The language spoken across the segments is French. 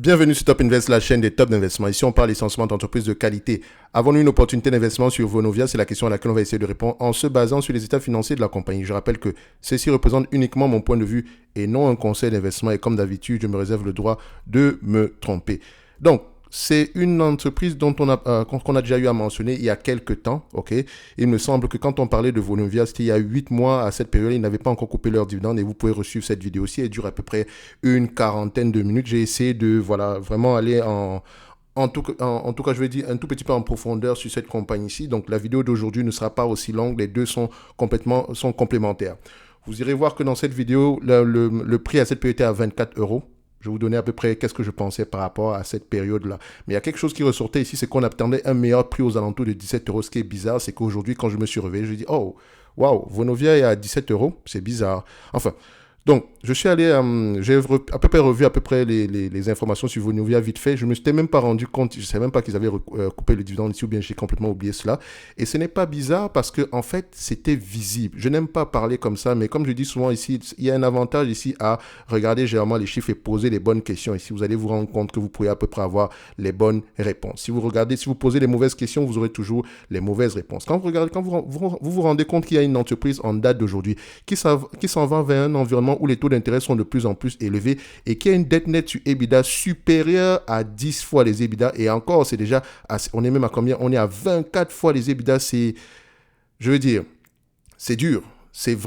Bienvenue sur Top Invest, la chaîne des top d'investissement. Ici, on parle essentiellement d'entreprises de qualité. Avons-nous une opportunité d'investissement sur Vonovia? C'est la question à laquelle on va essayer de répondre en se basant sur les états financiers de la compagnie. Je rappelle que ceci représente uniquement mon point de vue et non un conseil d'investissement. Et comme d'habitude, je me réserve le droit de me tromper. Donc, c'est une entreprise qu'on a déjà eu à mentionner il y a quelques temps. Okay. Il me semble que quand on parlait de Vonovia, c'était il y a 8 mois à cette période, ils n'avaient pas encore coupé leur dividende et vous pouvez resuivre cette vidéo-ci. Elle dure à peu près une quarantaine de minutes. J'ai essayé de vraiment aller en tout cas, je vais dire un tout petit peu en profondeur sur cette compagnie-ci. Donc, la vidéo d'aujourd'hui ne sera pas aussi longue. Les deux sont complémentaires. Vous irez voir que dans cette vidéo, le prix à cette période était à 24 euros. Je vais vous donner à peu près qu'est-ce que je pensais par rapport à cette période-là. Mais il y a quelque chose qui ressortait ici, c'est qu'on attendait un meilleur prix aux alentours de 17 euros. Ce qui est bizarre, c'est qu'aujourd'hui, quand je me suis réveillé, je dis, oh, waouh, Vonovia est à 17 euros. C'est bizarre. Enfin, donc, je suis allé, j'ai à peu près revu les informations sur Vonovia vite fait. Je ne me suis même pas rendu compte, je ne savais même pas qu'ils avaient coupé le dividende ici, ou bien j'ai complètement oublié cela. Et ce n'est pas bizarre parce que, en fait, c'était visible. Je n'aime pas parler comme ça, mais comme je dis souvent ici, il y a un avantage ici à regarder généralement les chiffres et poser les bonnes questions. Ici, vous allez vous rendre compte que vous pourrez à peu près avoir les bonnes réponses. Si vous posez les mauvaises questions, vous aurez toujours les mauvaises réponses. Quand vous rendez compte qu'il y a une entreprise en date d'aujourd'hui qui s'en va vers un environnement où les taux d'intérêt sont de plus en plus élevés et qui a une dette nette sur EBITDA supérieure à 10 fois les EBITDA. Et encore, c'est déjà, on est même à combien? On est à 24 fois les EBITDA. Je veux dire, c'est dur. C'est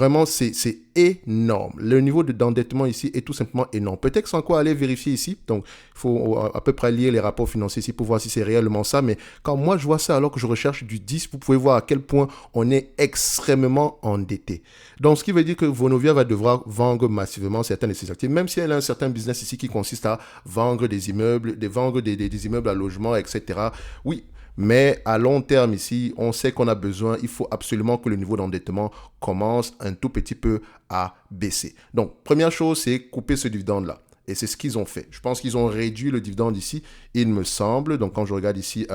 énorme. Le niveau d'endettement ici est tout simplement énorme. Peut-être sans quoi aller vérifier ici. Donc, il faut à peu près lire les rapports financiers ici pour voir si c'est réellement ça. Mais quand moi, je vois ça alors que je recherche du 10, vous pouvez voir à quel point on est extrêmement endetté. Donc, ce qui veut dire que Vonovia va devoir vendre massivement certains de ses actifs, même si elle a un certain business ici qui consiste à vendre des immeubles, des immeubles à logement, etc. Oui. Mais à long terme ici, on sait qu'on a besoin, il faut absolument que le niveau d'endettement commence un tout petit peu à baisser. Donc, première chose, c'est couper ce dividende-là. Et c'est ce qu'ils ont fait. Je pense qu'ils ont réduit le dividende ici, il me semble. Donc, quand je regarde ici,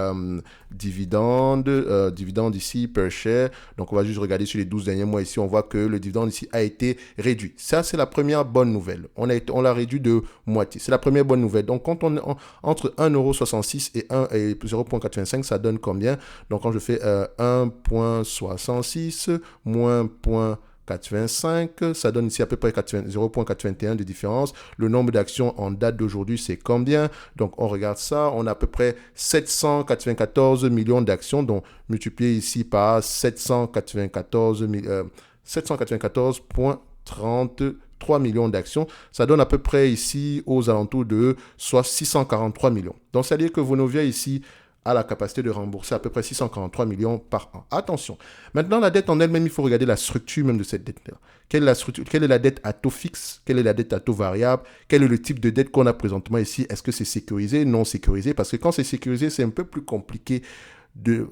dividende ici, per share. Donc, on va juste regarder sur les 12 derniers mois ici. On voit que le dividende ici a été réduit. Ça, c'est la première bonne nouvelle. On l'a réduit de moitié. C'est la première bonne nouvelle. Donc, quand on est entre 1,66 € et 0,85, ça donne combien? Donc, quand je fais 1,66 moins 0,85, ça donne ici à peu près 0,81 de différence. Le nombre d'actions en date d'aujourd'hui, c'est combien? Donc, on regarde ça. On a à peu près 794 millions d'actions, donc multiplié ici par 794,33 millions d'actions. Ça donne à peu près ici aux alentours de soit 643 millions. Donc, c'est-à-dire que Vonovia ici a la capacité de rembourser à peu près 643 millions par an. Attention. Maintenant, la dette en elle-même, il faut regarder la structure même de cette dette-là. Quelle est la dette à taux fixe? Quelle est la dette à taux variable? Quel est le type de dette qu'on a présentement ici? Est-ce que c'est sécurisé? Non sécurisé? Parce que quand c'est sécurisé, c'est un peu plus compliqué.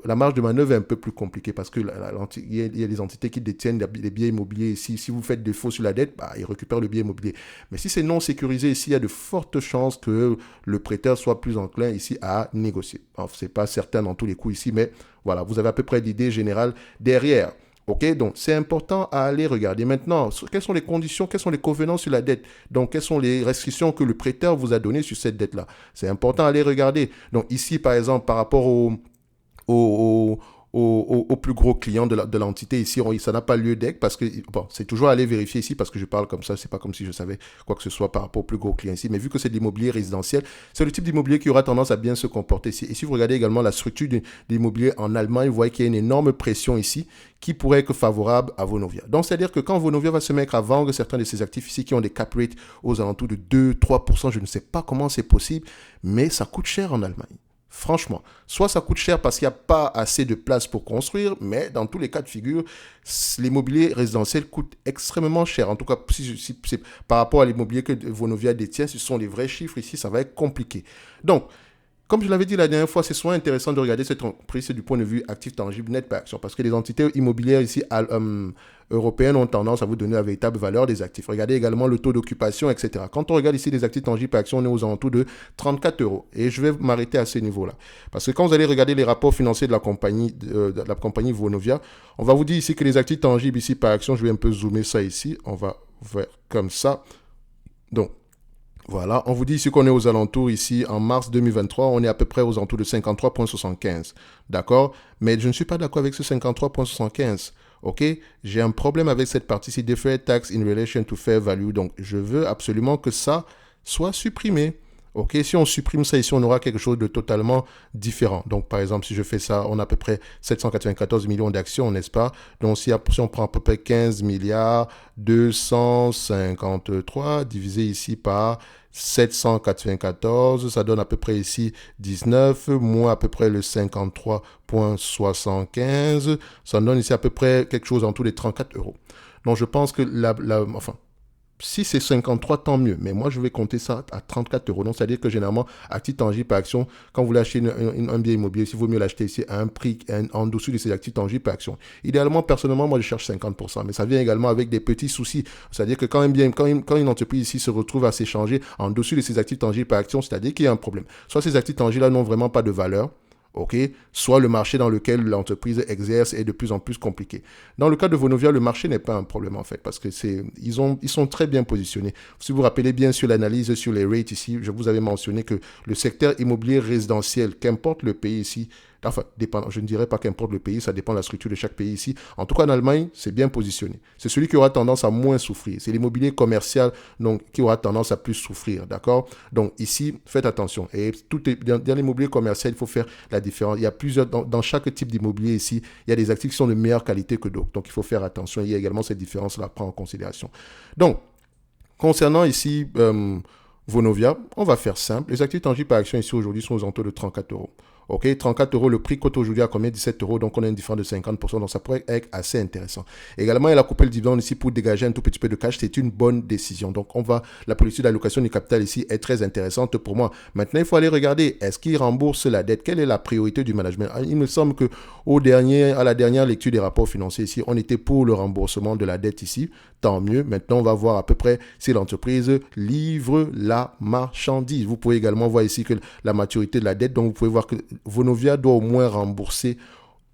La marge de manœuvre est un peu plus compliquée parce que il y a des entités qui détiennent les biens immobiliers ici. Si vous faites défaut sur la dette, ils récupèrent le bien immobilier. Mais si c'est non sécurisé ici, il y a de fortes chances que le prêteur soit plus enclin ici à négocier. Ce n'est pas certain dans tous les coups ici, mais voilà, vous avez à peu près l'idée générale derrière. OK, donc c'est important à aller regarder. Maintenant, quelles sont les conditions, quels sont les covenants sur la dette? Donc, quelles sont les restrictions que le prêteur vous a données sur cette dette-là? C'est important à aller regarder. Donc, ici, par exemple, par rapport au plus gros client de l'entité ici, ça n'a pas lieu d'être parce que, bon, c'est toujours aller vérifier ici parce que je parle comme ça, c'est pas comme si je savais quoi que ce soit par rapport au plus gros client ici, mais vu que c'est de l'immobilier résidentiel, c'est le type d'immobilier qui aura tendance à bien se comporter ici. Et si vous regardez également la structure de l'immobilier en Allemagne, vous voyez qu'il y a une énorme pression ici qui pourrait être favorable à Vonovia. Donc, c'est-à-dire que quand Vonovia va se mettre à vendre certains de ses actifs ici qui ont des cap rates aux alentours de 2-3%, je ne sais pas comment c'est possible, mais ça coûte cher en Allemagne. Franchement, soit ça coûte cher parce qu'il n'y a pas assez de place pour construire, mais dans tous les cas de figure, l'immobilier résidentiel coûte extrêmement cher. En tout cas, si par rapport à l'immobilier que Vonovia détient, ce sont les vrais chiffres ici, ça va être compliqué. Donc, comme je l'avais dit la dernière fois, c'est souvent intéressant de regarder cette entreprise du point de vue actif tangible net par action parce que les entités immobilières ici européennes ont tendance à vous donner la véritable valeur des actifs. Regardez également le taux d'occupation, etc. Quand on regarde ici les actifs tangibles par action, on est aux alentours de 34 €. Et je vais m'arrêter à ce niveau-là. Parce que quand vous allez regarder les rapports financiers de la compagnie Vonovia, on va vous dire ici que les actifs tangibles ici par action, je vais un peu zoomer ça ici. On va faire comme ça. Donc, Voilà, on vous dit ici qu'on est aux alentours, ici, en mars 2023, on est à peu près aux alentours de 53,75. D'accord? Mais je ne suis pas d'accord avec ce 53,75. OK? J'ai un problème avec cette partie-ci, Deferred Tax in Relation to Fair Value. Donc, je veux absolument que ça soit supprimé. OK? Si on supprime ça ici, on aura quelque chose de totalement différent. Donc, par exemple, si je fais ça, on a à peu près 794 millions d'actions, n'est-ce pas? Donc, si on prend à peu près 15 milliards 253 divisé ici par 794, ça donne à peu près ici 19, moins à peu près le 53,75, ça donne ici à peu près quelque chose en tout les 34 euros. Donc je pense que enfin, si c'est 53, tant mieux. Mais moi, je vais compter ça à 34 euros. Donc, c'est-à-dire que généralement, actif tangible par action, quand vous l'achetez un bien immobilier, il vaut mieux l'acheter ici à un prix en dessous de ces actifs tangibles par action. Idéalement, personnellement, moi, je cherche 50%. Mais ça vient également avec des petits soucis. C'est-à-dire que quand une entreprise ici se retrouve à s'échanger en dessous de ses actifs tangibles par action, c'est-à-dire qu'il y a un problème. Soit ces actifs tangibles-là n'ont vraiment pas de valeur, OK? Soit le marché dans lequel l'entreprise exerce est de plus en plus compliqué. Dans le cas de Vonovia, le marché n'est pas un problème en fait, parce que ils sont très bien positionnés. Si vous vous rappelez bien sur l'analyse sur les rates ici, je vous avais mentionné que le secteur immobilier résidentiel, qu'importe le pays ici, enfin, je ne dirais pas qu'importe le pays, ça dépend de la structure de chaque pays ici. En tout cas, en Allemagne, c'est bien positionné. C'est celui qui aura tendance à moins souffrir. C'est l'immobilier commercial donc, qui aura tendance à plus souffrir. D'accord? Donc ici, faites attention. Et dans l'immobilier commercial, il faut faire la différence. Il y a plusieurs, dans chaque type d'immobilier ici, il y a des actifs qui sont de meilleure qualité que d'autres. Donc il faut faire attention. Il y a également cette différence-là à prendre en considération. Donc, concernant ici Vonovia, on va faire simple. Les actifs tangibles par action ici aujourd'hui sont aux alentours de 34 euros. OK, 34 euros, le prix cote aujourd'hui à combien? 17 euros, donc on a une différence de 50%, donc ça pourrait être assez intéressant. Également, il a coupé le dividende ici pour dégager un tout petit peu de cash, c'est une bonne décision. Donc la politique d'allocation du capital ici est très intéressante pour moi. Maintenant, il faut aller regarder, est-ce qu'il rembourse la dette? Quelle est la priorité du management? Il me semble que à la dernière lecture des rapports financiers ici, on était pour le remboursement de la dette ici, tant mieux. Maintenant, on va voir à peu près si l'entreprise livre la marchandise. Vous pouvez également voir ici que la maturité de la dette, donc vous pouvez voir que Vonovia doit au moins rembourser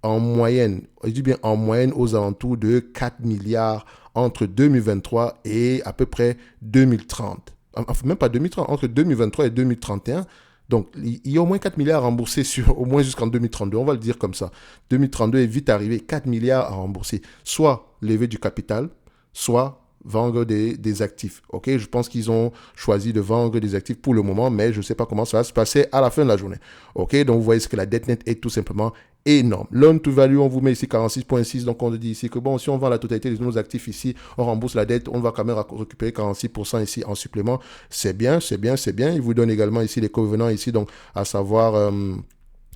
en moyenne, je dis bien en moyenne, aux alentours de 4 milliards entre 2023 et à peu près 2030. Enfin, même pas 2030, entre 2023 et 2031. Donc, il y a au moins 4 milliards à rembourser au moins jusqu'en 2032. On va le dire comme ça. 2032 est vite arrivé. 4 milliards à rembourser. Soit lever du capital, soit vendre des actifs. OK, je pense qu'ils ont choisi de vendre des actifs pour le moment, mais je ne sais pas comment ça va se passer à la fin de la journée. OK, donc vous voyez que la dette nette est tout simplement énorme. Loan to value, on vous met ici 46,6, donc on dit ici que bon, si on vend la totalité de nos actifs ici, on rembourse la dette, on va quand même récupérer 46% ici en supplément. C'est bien, c'est bien, c'est bien. Il vous donne également ici les covenants ici, donc à savoir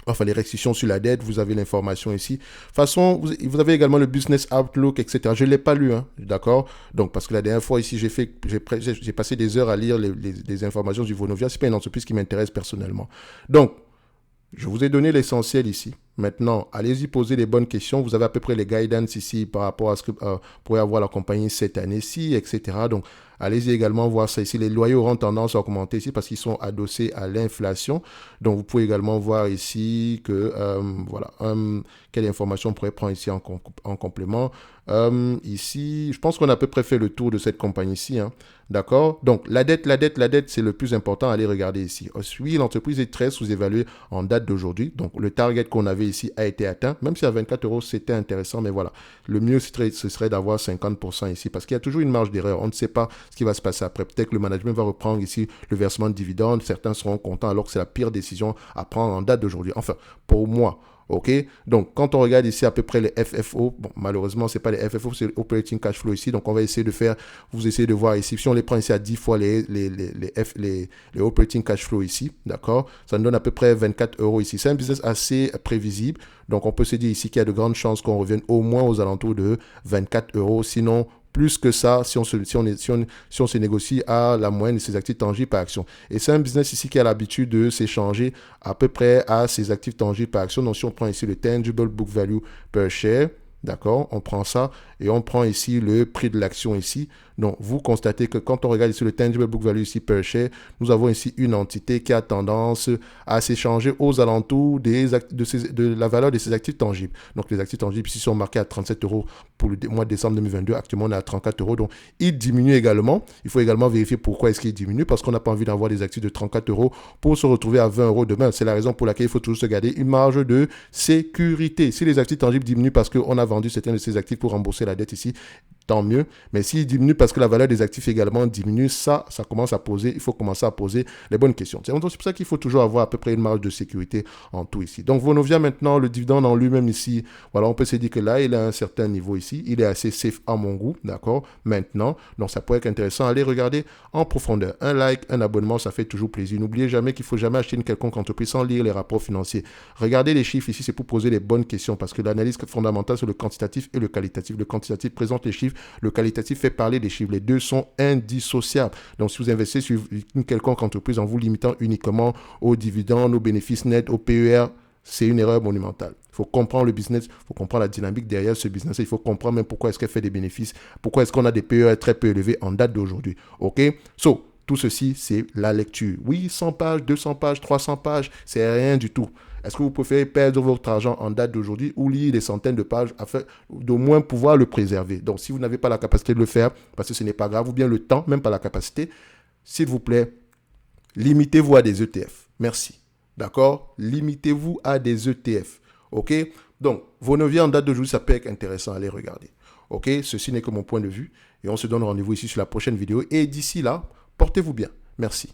enfin les restrictions sur la dette, vous avez l'information ici. De toute façon, vous avez également le business outlook, etc. Je ne l'ai pas lu, hein, d'accord? Donc, parce que la dernière fois ici, j'ai passé des heures à lire les informations du Vonovia. Ce n'est pas une entreprise qui m'intéresse personnellement. Donc, je vous ai donné l'essentiel ici. Maintenant, allez-y poser les bonnes questions. Vous avez à peu près les guidance ici par rapport à ce que pourrait avoir la compagnie cette année-ci, etc. Donc, allez-y également voir ça ici. Les loyers auront tendance à augmenter ici parce qu'ils sont adossés à l'inflation. Donc, vous pouvez également voir ici que, voilà, quelle information on pourrait prendre ici en complément. Ici, je pense qu'on a à peu près fait le tour de cette compagnie-ci, hein. D'accord? Donc, la dette, c'est le plus important à aller regarder ici. Oui, l'entreprise est très sous-évaluée en date d'aujourd'hui. Donc, le target qu'on avait ici a été atteint. Même si à 24 euros, c'était intéressant, mais voilà. Le mieux, ce serait d'avoir 50% ici parce qu'il y a toujours une marge d'erreur. On ne sait pas ce qui va se passer après. Peut-être que le management va reprendre ici le versement de dividendes. Certains seront contents alors que c'est la pire décision à prendre en date d'aujourd'hui. Enfin, pour moi. OK? Donc, quand on regarde ici à peu près les FFO, bon, malheureusement, ce n'est pas les FFO, c'est l'operating cash flow ici. Donc, on va essayer vous essayez de voir ici. Si on les prend ici à 10 fois les operating cash flow ici, d'accord? Ça nous donne à peu près 24 euros ici. C'est un business assez prévisible. Donc, on peut se dire ici qu'il y a de grandes chances qu'on revienne au moins aux alentours de 24 euros. Sinon, plus que ça, si on se négocie à la moyenne de ses actifs tangibles par action. Et c'est un business ici qui a l'habitude de s'échanger à peu près à ses actifs tangibles par action. Donc, si on prend ici le tangible book value per share, D'accord? On prend ça et on prend ici le prix de l'action ici. Donc, vous constatez que quand on regarde ici le tangible book value ici per share, nous avons ici une entité qui a tendance à s'échanger aux alentours de la valeur de ses actifs tangibles. Donc, les actifs tangibles ici sont marqués à 37 euros pour le mois de décembre 2022. Actuellement, on est à 34 euros. Donc, il diminue également. Il faut également vérifier pourquoi est-ce qu'il diminue parce qu'on n'a pas envie d'avoir des actifs de 34 euros pour se retrouver à 20 euros demain. C'est la raison pour laquelle il faut toujours se garder une marge de sécurité. Si les actifs tangibles diminuent parce qu'on a vendu certains de ces actifs pour rembourser la dette ici, tant mieux. Mais s'il diminue parce que la valeur des actifs également diminue, ça commence à poser, il faut commencer à poser les bonnes questions. C'est pour ça qu'il faut toujours avoir à peu près une marge de sécurité en tout ici. Donc, Vonovia, maintenant, le dividende en lui-même ici, voilà, on peut se dire que là, il a un certain niveau ici. Il est assez safe à mon goût, d'accord, maintenant. Donc, ça pourrait être intéressant. Allez regarder en profondeur. Un like, un abonnement, ça fait toujours plaisir. N'oubliez jamais qu'il ne faut jamais acheter une quelconque entreprise sans lire les rapports financiers. Regardez les chiffres ici, c'est pour poser les bonnes questions parce que l'analyse fondamentale, c'est le quantitatif et le qualitatif. Le quantitatif présente les chiffres. Le qualitatif fait parler des chiffres. Les deux sont indissociables. Donc, si vous investissez sur une quelconque entreprise en vous limitant uniquement aux dividendes, aux bénéfices nets, au PER, c'est une erreur monumentale. Il faut comprendre le business, il faut comprendre la dynamique derrière ce business. Il faut comprendre même pourquoi est-ce qu'elle fait des bénéfices, pourquoi est-ce qu'on a des PER très peu élevés en date d'aujourd'hui. OK? Tout ceci, c'est la lecture. Oui, 100 pages, 200 pages, 300 pages, c'est rien du tout. Est-ce que vous préférez perdre votre argent en date d'aujourd'hui ou lire des centaines de pages afin d'au moins pouvoir le préserver? Donc, si vous n'avez pas la capacité de le faire, parce que ce n'est pas grave, ou bien le temps, même pas la capacité, s'il vous plaît, limitez-vous à des ETF. Merci. D'accord? Limitez-vous à des ETF. OK? Donc, Vonovia en date d'aujourd'hui, ça peut être intéressant à les regarder. OK? Ceci n'est que mon point de vue. Et on se donne rendez-vous ici sur la prochaine vidéo. Et d'ici là, portez-vous bien. Merci.